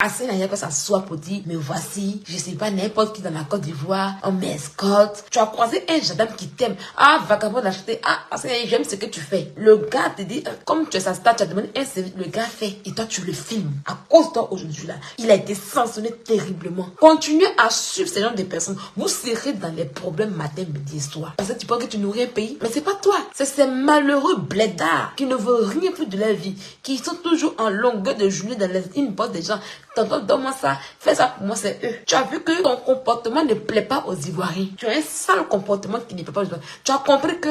Assez d'ailleurs que ça soit pour dire, mais voici, je sais pas, n'importe qui dans la Côte d'Ivoire, on m'escorte. Tu as croisé un gendarme qui t'aime. Ah, vagabond d'acheter. Ah, j'aime ce que tu fais. Le gars te dit, comme tu es sa star, tu as demandé un service, le gars fait, et toi tu le filmes. À cause de toi aujourd'hui là, il a été sanctionné terriblement. Continuez à suivre ce genre de personnes. Vous serez dans les problèmes matin, midi et soir. Parce que tu penses que tu nourris un pays, mais c'est pas toi. C'est ces malheureux blédards qui ne veulent rien plus de leur vie, qui sont toujours en longueur de journée dans les inbox des gens. Tonton, donne-moi ça, fais ça pour moi, c'est eux. Tu as vu que ton comportement ne plaît pas aux Ivoiriens. Tu as un sale comportement qui ne plaît pas aux Ivoiriens. Tu as compris que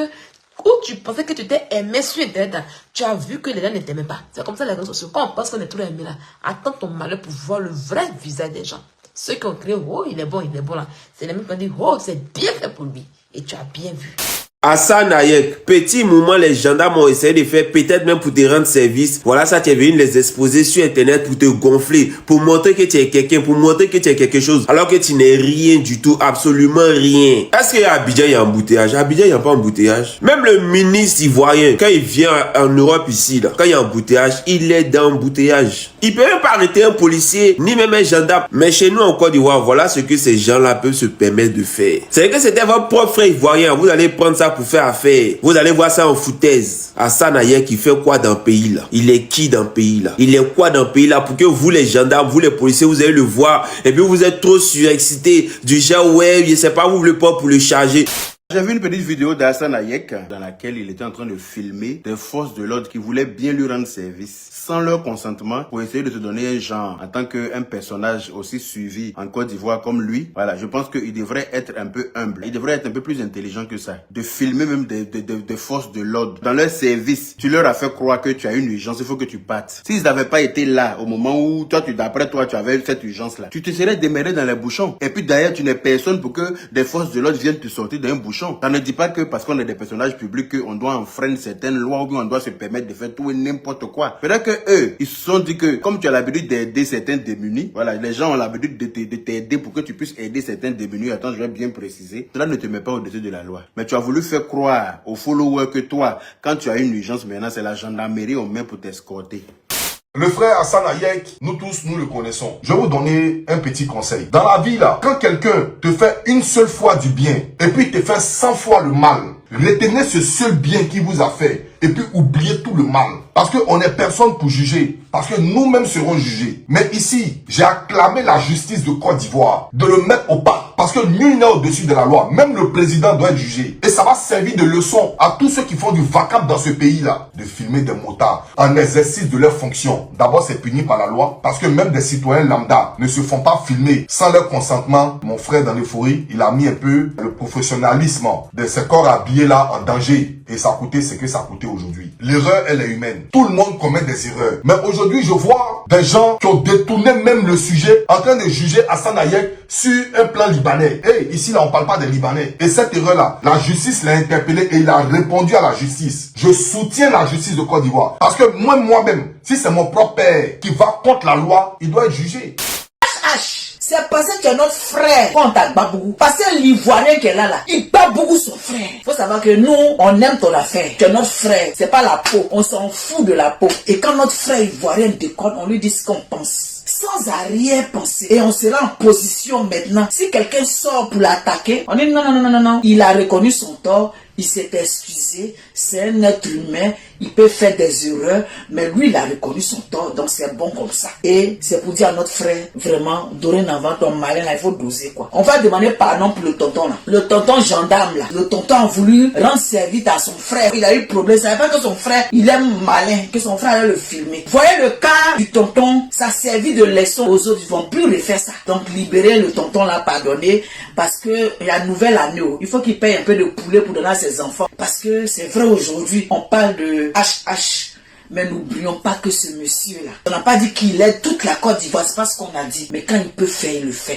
où tu pensais que tu t'es aimé sur Internet, tu as vu que les gens ne t'aimaient pas. C'est comme ça les réseaux sociaux. Quand on pense qu'on est tous aimés là, attends ton malheur pour voir le vrai visage des gens. Ceux qui ont créé, oh, il est bon là. C'est les mêmes qui ont dit, oh, c'est bien fait pour lui. Et tu as bien vu. Hassan Hayek, petit moment, les gendarmes ont essayé de faire, peut-être même pour te rendre service. Voilà, ça, tu es venu les exposer sur Internet pour te gonfler, pour montrer que tu es quelqu'un, pour montrer que tu es quelque chose, alors que tu n'es rien du tout, absolument rien. Est-ce qu'à Abidjan, il y a embouteillage? À Abidjan, il n'y a pas embouteillage. Même le ministre ivoirien, quand il vient en Europe ici, là, quand il y a embouteillage, il est dans embouteillage. Il peut même pas arrêter un policier, ni même un gendarme. Mais chez nous, en Côte d'Ivoire, voilà ce que ces gens-là peuvent se permettre de faire. C'est que c'était votre propre frère ivoirien. Vous allez prendre ça pour faire affaire. Vous allez voir ça en foutaise. Hassan Hayek qui fait quoi dans le pays là? Il est qui dans le pays là? Il est quoi dans le pays là pour que vous les gendarmes, vous les policiers, vous allez le voir et puis vous êtes trop surexcités du genre ouais, je sais pas, vous voulez pas pour le charger. J'ai vu une petite vidéo d'Hassan Hayek dans laquelle il était en train de filmer des forces de l'ordre qui voulaient bien lui rendre service sans leur consentement pour essayer de se donner un genre en tant qu'un personnage aussi suivi en Côte d'Ivoire comme lui. Voilà, je pense qu'il devrait être un peu humble. Il devrait être un peu plus intelligent que ça. De filmer même des forces de l'ordre dans leur service. Tu leur as fait croire que tu as une urgence, il faut que tu partes. S'ils n'avaient pas été là au moment où d'après toi, tu avais cette urgence-là, tu te serais démerdé dans les bouchons. Et puis d'ailleurs, tu n'es personne pour que des forces de l'ordre viennent te sortir d'un bouchon. Ça ne dit pas que parce qu'on est des personnages publics qu'on doit enfreindre certaines lois ou bien on doit se permettre de faire tout et n'importe quoi. Peut-être que eux, ils se sont dit que comme tu as l'habitude d'aider certains démunis, voilà, les gens ont l'habitude de t'aider pour que tu puisses aider certains démunis. Attends, je vais bien préciser. Cela ne te met pas au-dessus de la loi. Mais tu as voulu faire croire aux followers que toi, quand tu as une urgence maintenant, c'est la gendarmerie aux mains pour t'escorter. Le frère Hassan Hayek, nous tous, nous le connaissons. Je vais vous donner un petit conseil. Dans la vie, là, quand quelqu'un te fait une seule fois du bien, et puis te fait 100 fois le mal, retenez ce seul bien qu'il vous a fait, et puis oubliez tout le mal. Parce qu'on n'est personne pour juger. Parce que nous-mêmes serons jugés. Mais ici, j'ai acclamé la justice de Côte d'Ivoire de le mettre au pas. Parce que nul n'est au-dessus de la loi. Même le président doit être jugé. Et ça va servir de leçon à tous ceux qui font du vacam dans ce pays-là. De filmer des motards en exercice de leur fonction. D'abord, c'est puni par la loi. Parce que même des citoyens lambda ne se font pas filmer sans leur consentement. Mon frère dans l'euphorie, il a mis un peu le professionnalisme de ce corps habillé là en danger. Et ça a coûté ce que ça a coûté aujourd'hui. L'erreur, elle est humaine. Tout le monde commet des erreurs. Mais aujourd'hui, je vois des gens qui ont détourné même le sujet en train de juger Hassan Hayek sur un plan libanais. Et ici, là, on parle pas des Libanais. Et cette erreur-là, la justice l'a interpellé et il a répondu à la justice. Je soutiens la justice de Côte d'Ivoire. Parce que moi-même, si c'est mon propre père qui va contre la loi, il doit être jugé. C'est parce que tu es notre frère qu'on t'a bat beaucoup. Parce que l'Ivoirien qui est là, il bat beaucoup son frère. Faut savoir que nous, on aime ton affaire. Tu es notre frère. C'est pas la peau. On s'en fout de la peau. Et quand notre frère ivoirien déconne, on lui dit ce qu'on pense. Sans arrière-pensée. Et on sera en position maintenant. Si quelqu'un sort pour l'attaquer, on dit non. Il a reconnu son tort. Il s'est excusé. C'est un être humain. Il peut faire des erreurs. Mais lui, il a reconnu son tort. Donc c'est bon comme ça. Et c'est pour dire à notre frère, vraiment, dorénavant, ton malin là, il faut doser quoi. On va demander pardon pour le tonton là. Le tonton gendarme là. Le tonton a voulu rendre service à son frère. Il a eu problème. Il savait pas que son frère, il est malin. Que son frère allait le filmer. Voyez le cas du tonton. Ça a servi de leçon aux autres. Ils vont plus refaire ça. Donc libérer le tonton là, pardonner. Parce que la nouvelle année, il faut qu'il paye un peu de poulet pour donner à ses enfants. Parce que c'est vrai aujourd'hui, on parle de HH. Mais n'oublions pas que ce monsieur-là, on n'a pas dit qu'il aide toute la Côte d'Ivoire, c'est pas ce qu'on a dit. Mais quand il peut faire, il le fait.